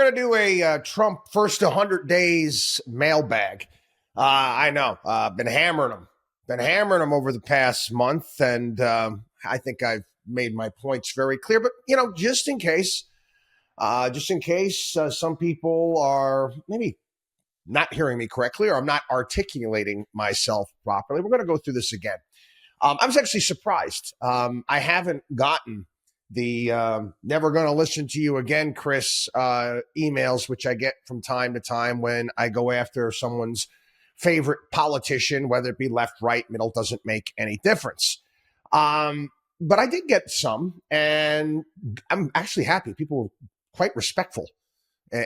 going to do a Trump first 100 days mailbag. I know. Been hammering them. Been hammering them over the past month, and I think I've made my points very clear. But, just in case some people are maybe not hearing me correctly or I'm not articulating myself properly, we're going to go through this again. I was actually surprised. I haven't gotten the never going to listen to you again, Chris, emails, which I get from time to time when I go after someone's favorite politician, whether it be left, right, middle, doesn't make any difference. But I did get some, and I'm actually happy. People were quite respectful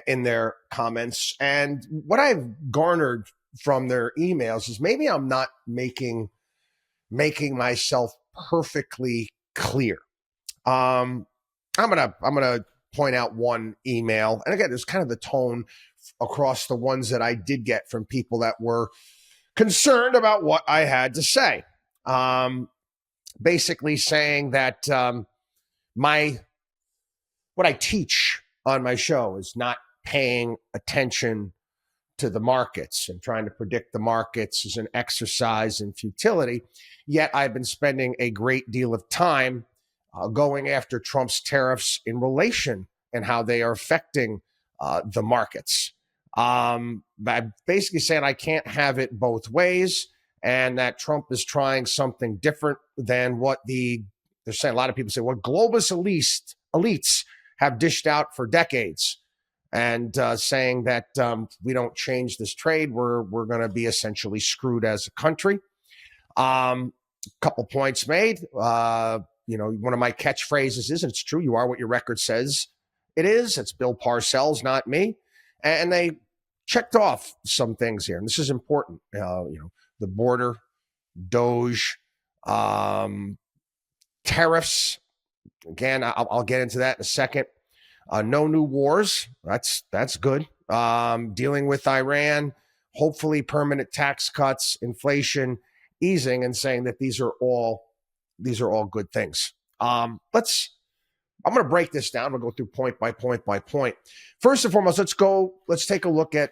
in their comments. And what I've garnered from their emails is maybe I'm not making myself perfectly clear. I'm gonna point out one email, and again, there's kind of the tone across the ones that I did get from people that were concerned about what I had to say. Basically saying that what I teach on my show is not paying attention to the markets, and trying to predict the markets is an exercise in futility. Yet I've been spending a great deal of time going after Trump's tariffs in relation and how they are affecting the markets. I'm basically saying I can't have it both ways, and that Trump is trying something different than what they're saying. A lot of people say, what globalist elites have dished out for decades, and saying that we don't change this trade, we're going to be essentially screwed as a country. Couple points made. One of my catchphrases is, and it's true, you are what your record says it is. It's Bill Parcells, not me. And they checked off some things here, and this is important. The border, Doge, tariffs. Again, I'll get into that in a second. No new wars. That's good. Dealing with Iran, hopefully permanent tax cuts, inflation easing, and saying that these are all good things. I'm going to break this down. We'll go through point by point by point. First and foremost, let's take a look at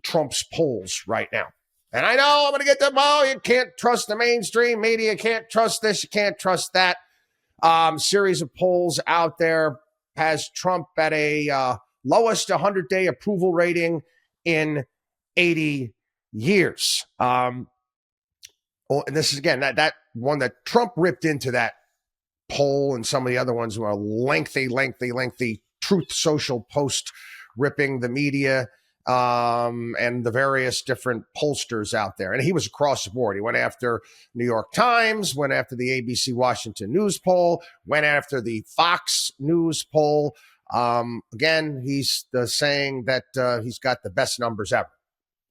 Trump's polls right now. And I know I'm going to get them. Oh, you can't trust the mainstream media. You can't trust this. You can't trust that. Series of polls out there has Trump at a lowest 100-day approval rating in 80 years. And this is, again, that one that Trump ripped into that poll, and some of the other ones were lengthy Truth Social post ripping the media and the various different pollsters out there. And he was across the board. He went after New York Times, went after the ABC Washington News poll, went after the Fox News poll. Again, he's saying that he's got the best numbers ever.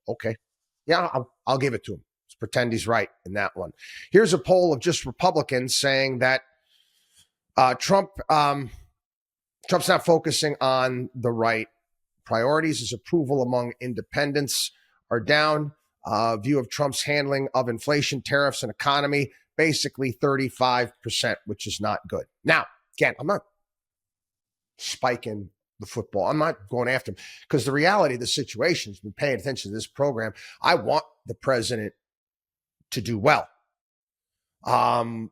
Okay. Yeah, I'll give it to him. Let's pretend he's right in that one. Here's a poll of just Republicans saying that Trump's not focusing on the right priorities. His approval among independents are down. View of Trump's handling of inflation, tariffs, and economy, basically 35%, which is not good. Now, again, I'm not spiking the football. I'm not going after him, because the reality of the situation has been paying attention to this program. I want the president to do well. I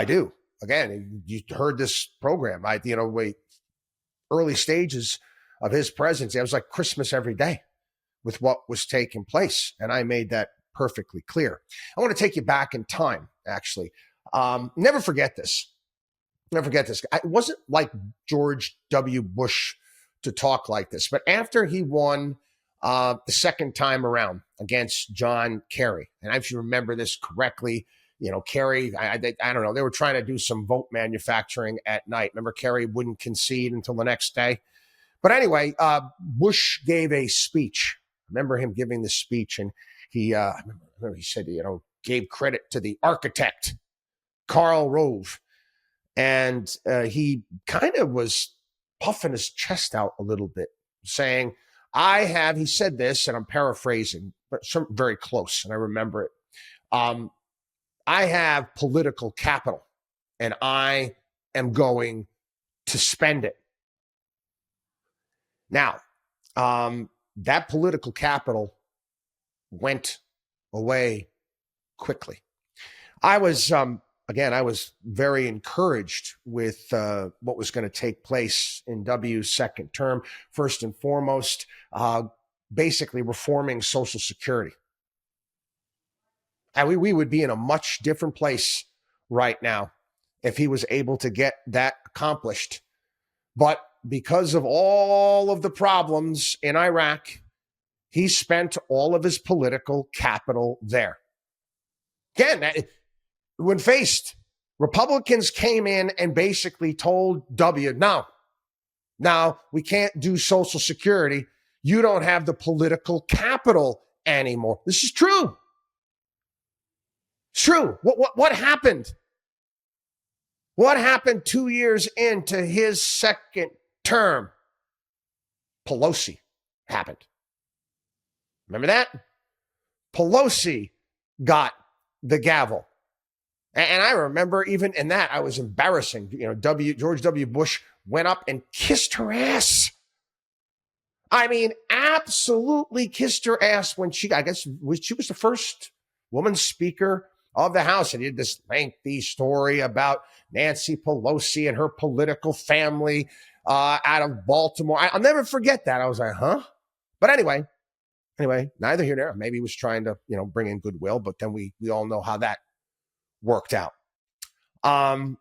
do. Again, you heard this program. Early stages of his presidency, it was like Christmas every day with what was taking place. And I made that perfectly clear. I want to take you back in time, actually. Never forget this. It wasn't like George W. Bush to talk like this, but after he won the second time around against John Kerry, and if you remember this correctly, Kerry, I don't know, they were trying to do some vote manufacturing at night. Remember, Kerry wouldn't concede until the next day. But anyway, Bush gave a speech. I remember him giving the speech, and he said, gave credit to the architect, Karl Rove. And he kind of was puffing his chest out a little bit, saying, he said this, and I'm paraphrasing, but very close, and I remember it. I have political capital, and I am going to spend it. Now, that political capital went away quickly. I was very encouraged with what was going to take place in W's second term. First and foremost, basically reforming Social Security. And we would be in a much different place right now if he was able to get that accomplished. But because of all of the problems in Iraq, he spent all of his political capital there. Again, when faced, Republicans came in and basically told W, no, we can't do Social Security. You don't have the political capital anymore. This is true. It's true. What happened? What happened 2 years into his second term? Pelosi happened. Remember that? Pelosi got the gavel. And I remember even in that, I was embarrassing. George W. Bush went up and kissed her ass. I mean, absolutely kissed her ass when she was the first woman speaker of the House. And he did this lengthy story about Nancy Pelosi and her political family out of Baltimore. I'll never forget that. I was like, huh? But anyway, neither here nor there. Maybe he was trying to, bring in goodwill, but then we all know how that worked out. When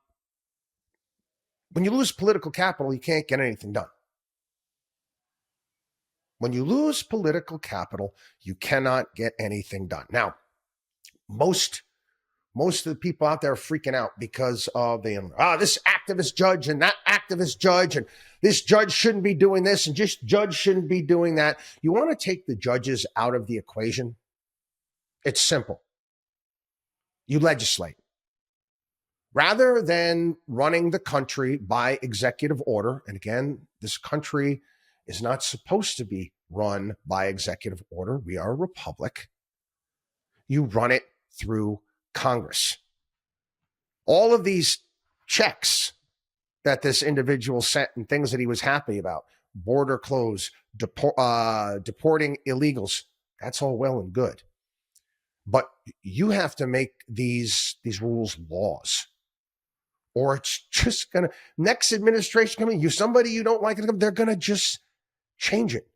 you lose political capital, you can't get anything done. When you lose political capital, you cannot get anything done. Now, most of the people out there are freaking out because of this activist judge and that activist judge, and this judge shouldn't be doing this and just judge shouldn't be doing that. You want to take the judges out of the equation? It's simple. You legislate. Rather than running the country by executive order, and again, this country is not supposed to be run by executive order. We are a republic. You run it through Congress. All of these checks that this individual sent and things that he was happy about, border closed, deporting illegals, that's all well and good. But you have to make these rules laws, or it's just going to, next administration coming, somebody you don't like, they're going to just change it.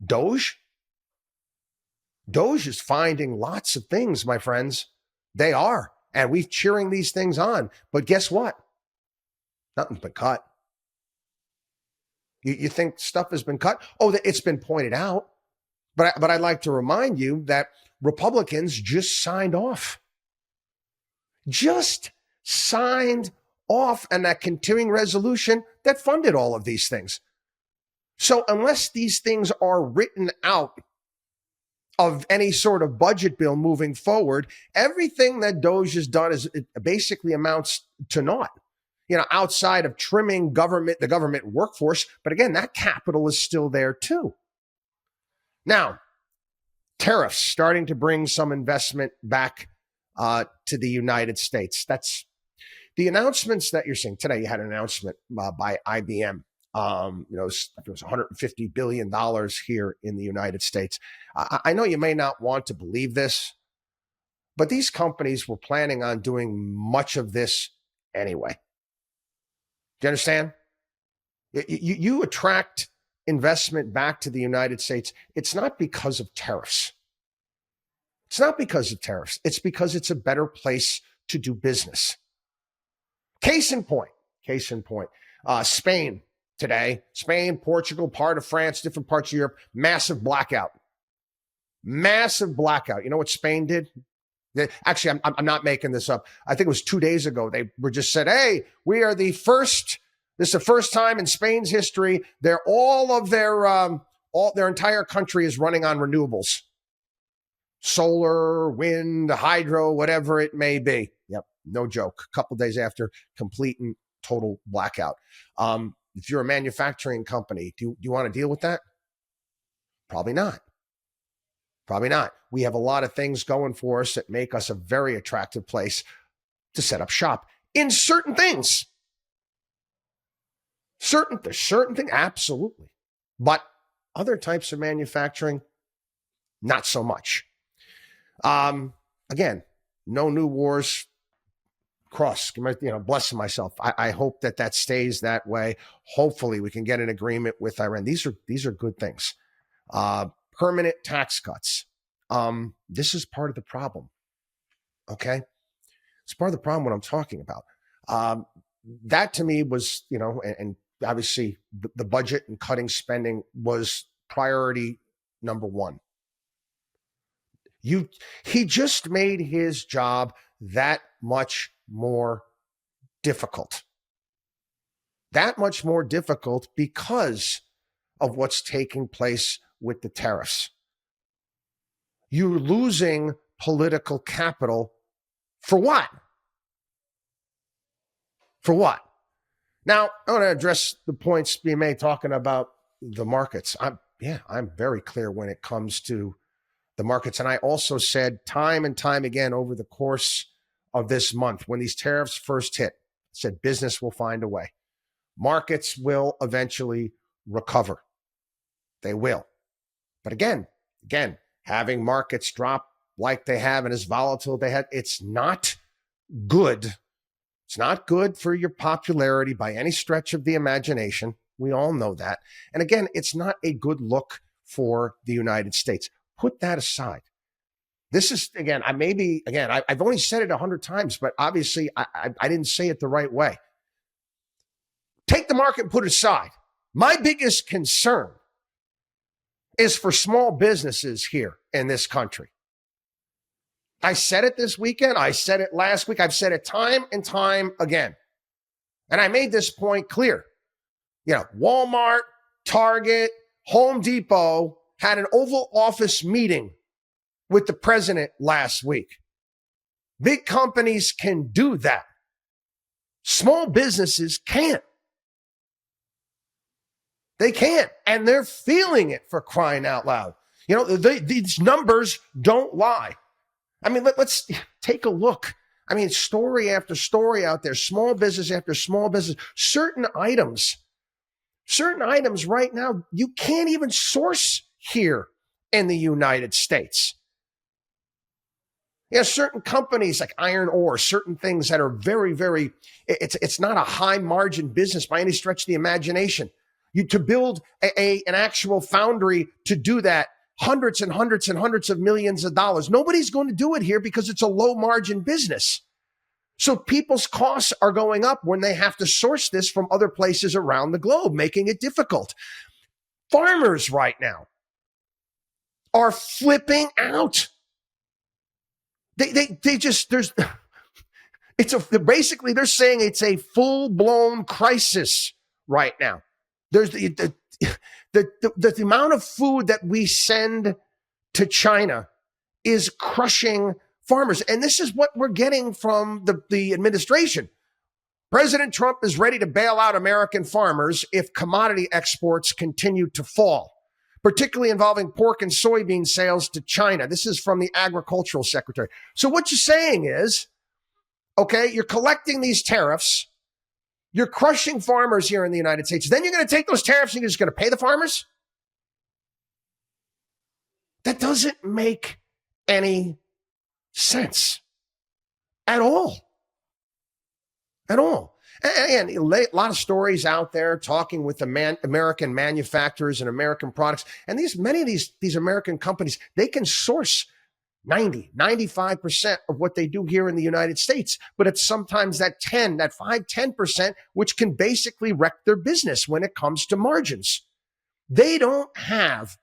Doge is finding lots of things, my friends. They are. And we're cheering these things on. But guess what? Nothing's been cut. You think stuff has been cut? Oh, it's been pointed out. But I'd like to remind you that Republicans just signed off. Just signed off on that continuing resolution that funded all of these things. So unless these things are written out of any sort of budget bill moving forward, everything that Doge has done it basically amounts to naught. Outside of trimming the government workforce. But again, that capital is still there too. Now, tariffs starting to bring some investment back to the United States. That's the announcements that you're seeing today. You had an announcement by IBM. It was $150 billion here in the United States. I know you may not want to believe this, but these companies were planning on doing much of this anyway. Do you understand? You attract investment back to the United States. It's not because of tariffs. It's not because of tariffs. It's because it's a better place to do business. Case in point, Spain today, Spain, Portugal, part of France, different parts of Europe, massive blackout. Massive blackout. You know what Spain did? Actually, I'm not making this up. I think it was 2 days ago. They were just said, hey, we are the first. This is the first time in Spain's history. All their entire country is running on renewables. Solar, wind, hydro, whatever it may be. Yep, no joke. A couple days after, complete and total blackout. If you're a manufacturing company, do you want to deal with that? Probably not. Probably not. We have a lot of things going for us that make us a very attractive place to set up shop in certain things. Certain things, absolutely. But Other types of manufacturing, not so much. Again, no new wars. Blessing myself. I hope that stays that way. Hopefully, we can get an agreement with Iran. These are good things. Permanent tax cuts. This is part of the problem. Okay, it's part of the problem. What I'm talking about. That to me was, and obviously the budget and cutting spending was priority number one. He just made his job that much more difficult. That much more difficult because of what's taking place with the tariffs. You're losing political capital for what? For what? Now, I want to address the points being made talking about the markets. I'm very clear when it comes to the markets. And I also said time and time again over the course of this month, when these tariffs first hit, I said business will find a way. Markets will eventually recover. They will. But again, having markets drop like they have and as volatile they have, it's not good. It's not good for your popularity by any stretch of the imagination. We all know that. And again, it's not a good look for the United States. Put that aside. This is, again, I've only said it 100 times, but obviously I didn't say it the right way. Take the market and put it aside. My biggest concern is for small businesses here in this country. I said it this weekend. I said it last week. I've said it time and time again. And I made this point clear. Walmart, Target, Home Depot had an Oval Office meeting with the president last week. Big companies can do that. Small businesses can't. They can't. And they're feeling it, for crying out loud. These numbers don't lie. I mean, let's take a look. I mean, story after story out there, small business after small business, certain items right now, you can't even source here in the United States. Certain companies like iron ore, certain things that are very, very, it's not a high margin business by any stretch of the imagination. To build an actual foundry to do that, hundreds and hundreds and hundreds of millions of dollars. Nobody's going to do it here because it's a low margin business. So people's costs are going up when they have to source this from other places around the globe, making it difficult. Farmers right now are flipping out. Basically they're saying it's a full-blown crisis right now. There's the amount of food that we send to China is crushing farmers. And this is what we're getting from the administration. President Trump is ready to bail out American farmers if commodity exports continue to fall, particularly involving pork and soybean sales to China. This is from the agricultural secretary. So what you're saying is, okay, you're collecting these tariffs. You're crushing farmers here in the United States. Then you're going to take those tariffs and you're just going to pay the farmers? That doesn't make any sense at all. At all. And a lot of stories out there talking with American manufacturers and American products. And many of these American companies, they can source 95% of what they do here in the United States. But it's sometimes that 5-10%, which can basically wreck their business when it comes to margins. They don't have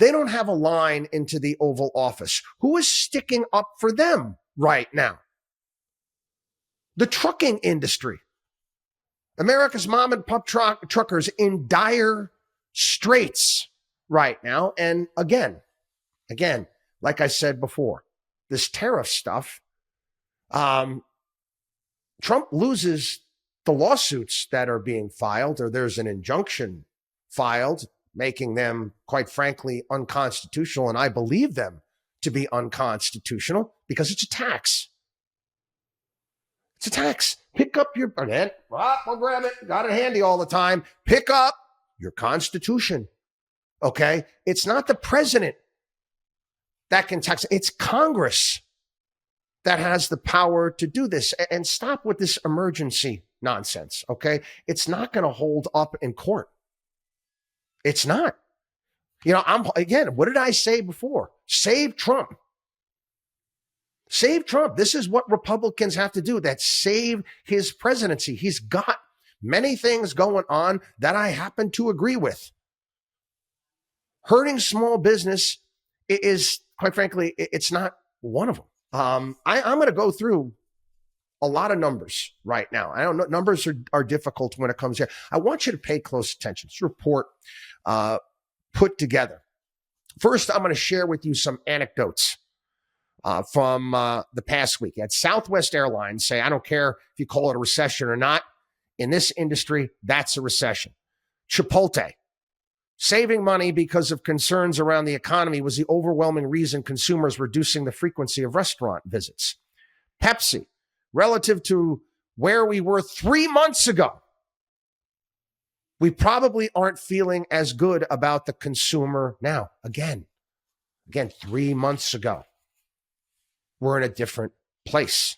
a line into the Oval Office. Who is sticking up for them right now? The trucking industry. America's mom and pop truckers in dire straits right now. And again, like I said before, this tariff stuff, Trump loses the lawsuits that are being filed, or there's an injunction filed, making them, quite frankly, unconstitutional. And I believe them to be unconstitutional because it's a tax. It's a tax. Pick up your, I'll grab it. Got it handy all the time. Pick up your Constitution. Okay. It's not the president that can tax. It's Congress that has the power to do this. And stop with this emergency nonsense. Okay. It's not going to hold up in court. It's not. What did I say before? Save Trump. Save Trump. This is what Republicans have to do. That save his presidency. He's got many things going on that I happen to agree with. Hurting small business is, quite frankly, it's not one of them. I'm going to go through a lot of numbers right now. I don't know. Numbers are difficult when it comes here. I want you to pay close attention. This report put together. First, I'm going to share with you some anecdotes from the past week. At Southwest Airlines say, I don't care if you call it a recession or not. In this industry, that's a recession. Chipotle, saving money because of concerns around the economy was the overwhelming reason consumers reducing the frequency of restaurant visits. Pepsi, relative to where we were 3 months ago, we probably aren't feeling as good about the consumer now. Again, 3 months ago, we're in a different place.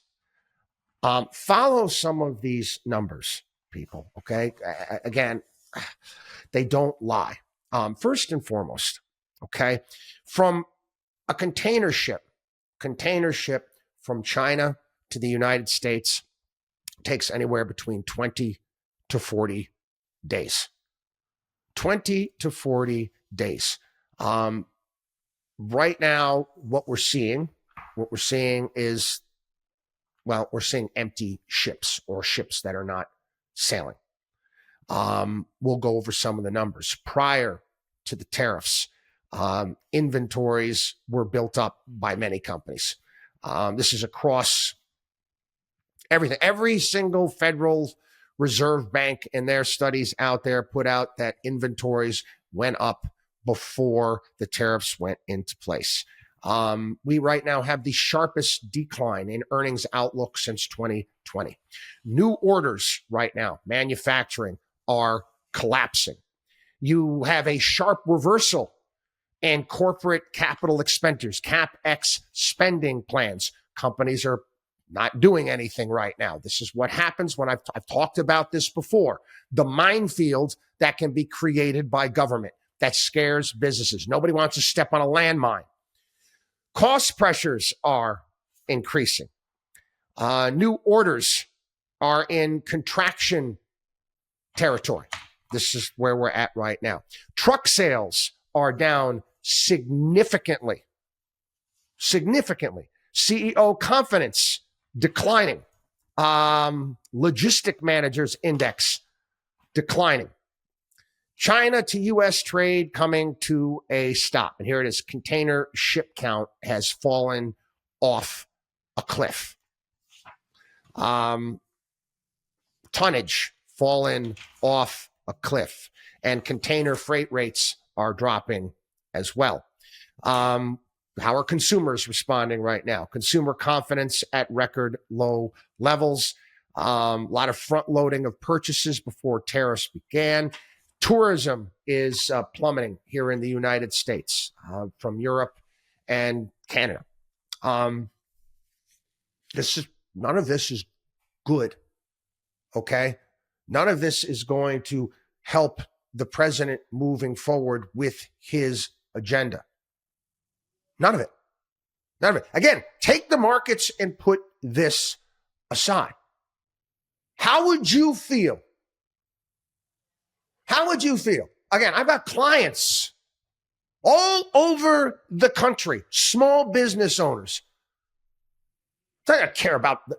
Follow some of these numbers, people, okay? Again, they don't lie. First and foremost, okay, from a container ship from China to the United States takes anywhere between 20 to 40 days. 20 to 40 days. Right now, what we're seeing is, we're seeing empty ships or ships that are not sailing. We'll go over some of the numbers. Prior to the tariffs, inventories were built up by many companies. This is across everything. Every single Federal Reserve Bank in their studies out there put out that inventories went up before the tariffs went into place. We right now have the sharpest decline in earnings outlook since 2020. New orders right now, manufacturing, are collapsing. You have a sharp reversal in corporate capital expenditures, CapEx spending plans. Companies are not doing anything right now. This is what happens when I've talked about this before. The minefield that can be created by government that scares businesses. Nobody wants to step on a landmine. Cost pressures are increasing. New orders are in contraction territory. This is where we're at right now. Truck sales are down significantly. CEO confidence declining. Logistic managers index declining. China to U.S. trade coming to a stop. And here it is. Container ship count has fallen off a cliff. Tonnage fallen off a cliff. And container freight rates are dropping as well. How are consumers responding right now? Consumer confidence at record low levels. A lot of front loading of purchases before tariffs began. Tourism is plummeting here in the United States from Europe and Canada. None of this is good. Okay. None of this is going to help the president moving forward with his agenda. None of it. Again, take the markets and put this aside. How would you feel? Again, I've got clients all over the country, small business owners. They're not going to care about the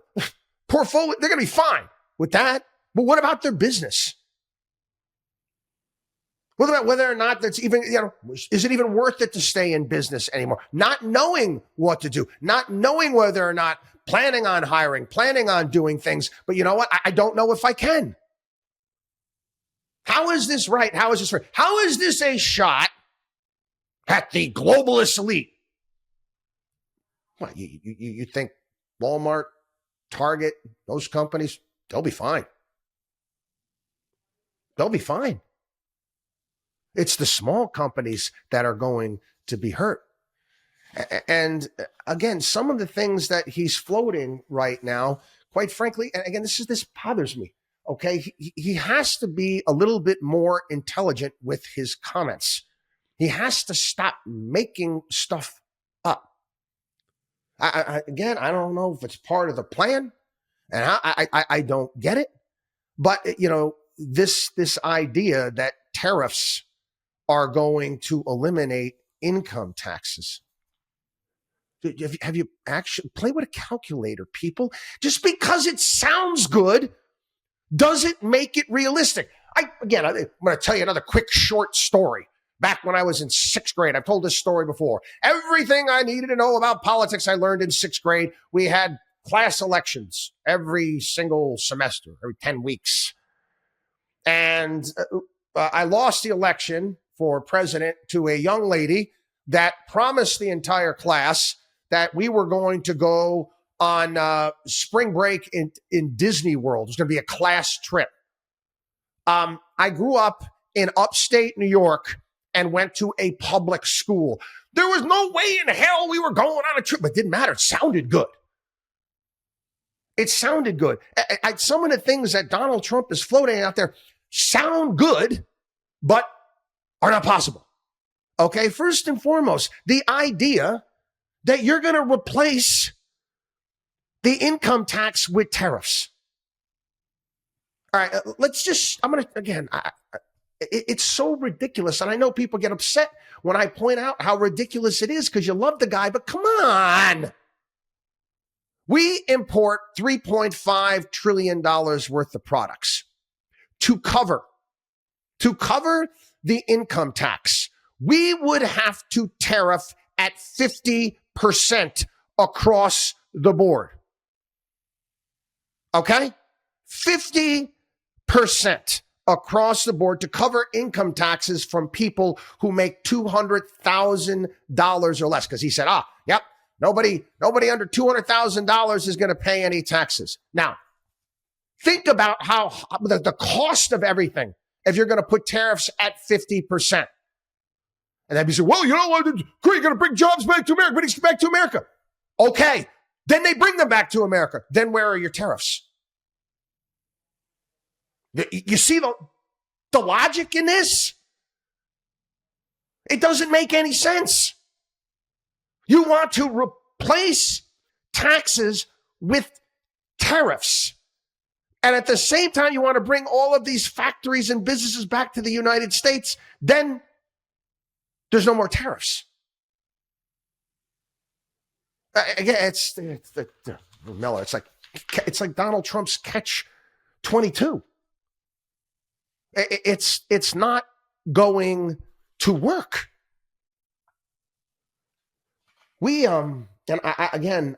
portfolio. They're going to be fine with that. But what about their business? What about whether or not that's even, is it even worth it to stay in business anymore? Not knowing what to do, not knowing whether or not planning on hiring, planning on doing things. But you know what? I don't know if I can. How is this right? How is this a shot at the globalist elite? Well, you think Walmart, Target, those companies, they'll be fine. It's the small companies that are going to be hurt. And again, some of the things that he's floating right now, quite frankly, and again, this bothers me. Okay, he has to be a little bit more intelligent with his comments. He has to stop making stuff up. Again, I don't know if it's part of the plan, and I don't get it. But this idea that tariffs are going to eliminate income taxes. Have you actually play with a calculator, people? Just because it sounds good doesn't make it realistic. I'm going to tell you another quick short story. Back when I was in sixth grade, I've told this story before. Everything I needed to know about politics, I learned in sixth grade. We had class elections every single semester, every 10 weeks. And I lost the election for president to a young lady that promised the entire class that we were going to go on spring break in Disney World. It was going to be a class trip. I grew up in upstate New York and went to a public school. There was no way in hell we were going on a trip, but it didn't matter. It sounded good. It sounded good. Some of the things that Donald Trump is floating out there sound good, but are not possible. Okay, first and foremost, the idea that you're going to replace the income tax with tariffs. All right, it's so ridiculous. And I know people get upset when I point out how ridiculous it is because you love the guy, but come on. We import $3.5 trillion worth of products to cover the income tax. We would have to tariff at 50% across the board. Okay? 50% across the board to cover income taxes from people who make $200,000 or less. Because he said, yep, nobody under $200,000 is going to pay any taxes. Now, think about how the cost of everything if you're going to put tariffs at 50%. And then you say, well, you know what? You're going to bring jobs back to America. Bring back to America. Okay. Then they bring them back to America. Then where are your tariffs? You see the logic in this? It doesn't make any sense. You want to replace taxes with tariffs. And at the same time, you want to bring all of these factories and businesses back to the United States. Then there's no more tariffs. Again, it's Miller. It's like Donald Trump's catch-22. It's not going to work.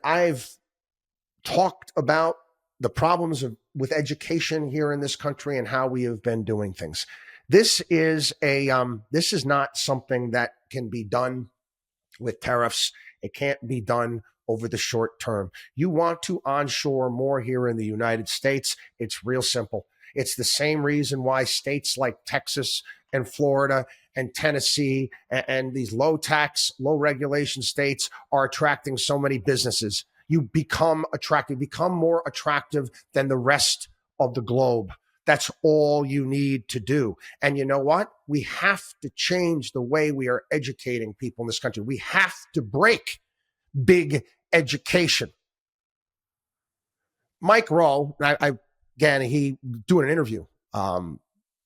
I've talked about the problems with education here in this country and how we have been doing things. This is not something that can be done with tariffs. It can't be done over the short term. You want to onshore more here in the United States. It's real simple. It's the same reason why states like Texas and Florida and Tennessee and these low tax, low regulation states are attracting so many businesses. You become attractive, become more attractive than the rest of the globe. That's all you need to do. And you know what? We have to change the way we are educating people in this country. We have to break big education. Mike Rowe, he doing an interview. I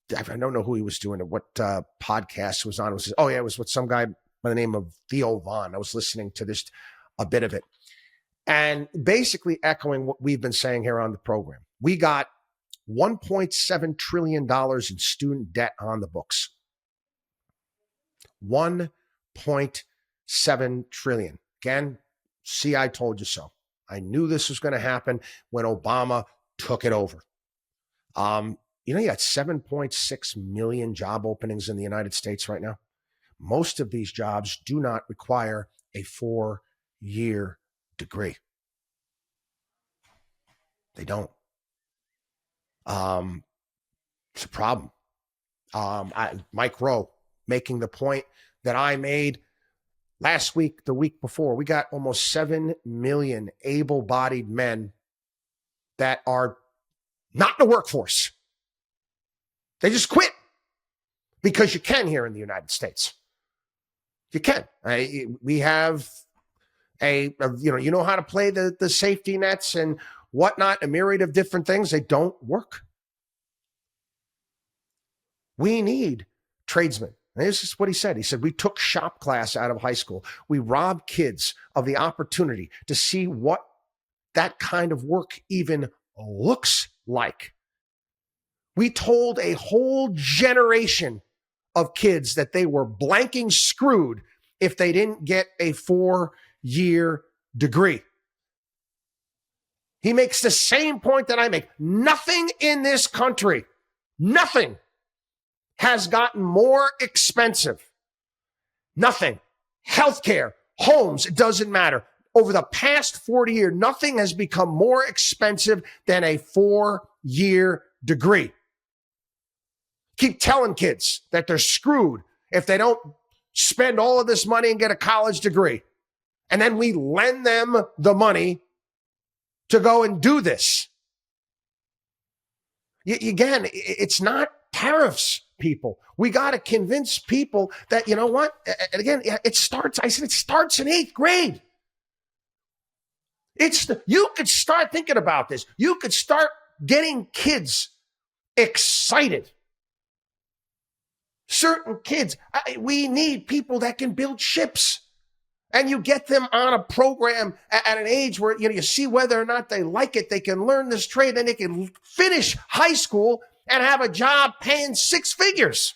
don't know who he was doing it, what podcast was on. It was with some guy by the name of Theo Vaughn. I was listening to a bit of it. And basically echoing what we've been saying here on the program. We got $1.7 trillion in student debt on the books. $1.7 trillion. Again, see, I told you so. I knew this was going to happen when Obama took it over. You got 7.6 million job openings in the United States right now. Most of these jobs do not require a 4-year degree. They don't. It's a problem. Mike Rowe, making the point that I made last week, the week before. We got almost 7 million able-bodied men that are not in the workforce. They just quit because you can here in the United States. You can. We have you know how to play the safety nets and whatnot, a myriad of different things. They don't work. We need tradesmen. And this is what he said. He said, we took shop class out of high school. We robbed kids of the opportunity to see what that kind of work even looks like. We told a whole generation of kids that they were blanking screwed if they didn't get a 4-year degree. He makes the same point that I make. Nothing in this country, nothing has gotten more expensive. Nothing. Healthcare, homes, it doesn't matter. Over the past 40 years, nothing has become more expensive than a 4-year degree. Keep telling kids that they're screwed if they don't spend all of this money and get a college degree. And then we lend them the money to go and do this. Again, it's not tariffs, people. We got to convince people that, you know what? And again, it starts in 8th grade. You could start thinking about this. You could start getting kids excited. Certain kids, we need people that can build ships. And you get them on a program at an age where you see whether or not they like it. They can learn this trade, and they can finish high school and have a job paying 6 figures.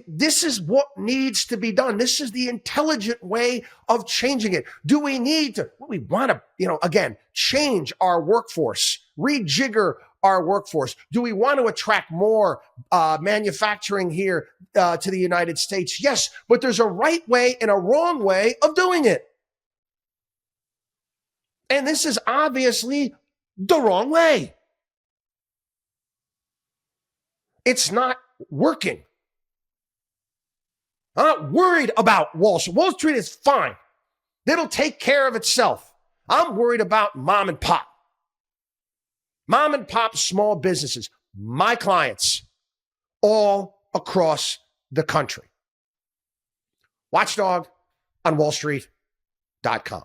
This is what needs to be done. This is the intelligent way of changing it. Do we need to, we want to, again, change our workforce, rejigger our workforce? Do we want to attract more manufacturing here to the United States? Yes, but there's a right way and a wrong way of doing it. And this is obviously the wrong way. It's not working. I'm not worried about Wall Street. Wall Street is fine. It'll take care of itself. I'm worried about mom and pop. Mom and pop small businesses, my clients, all across the country. WatchDog on WallStreet.com.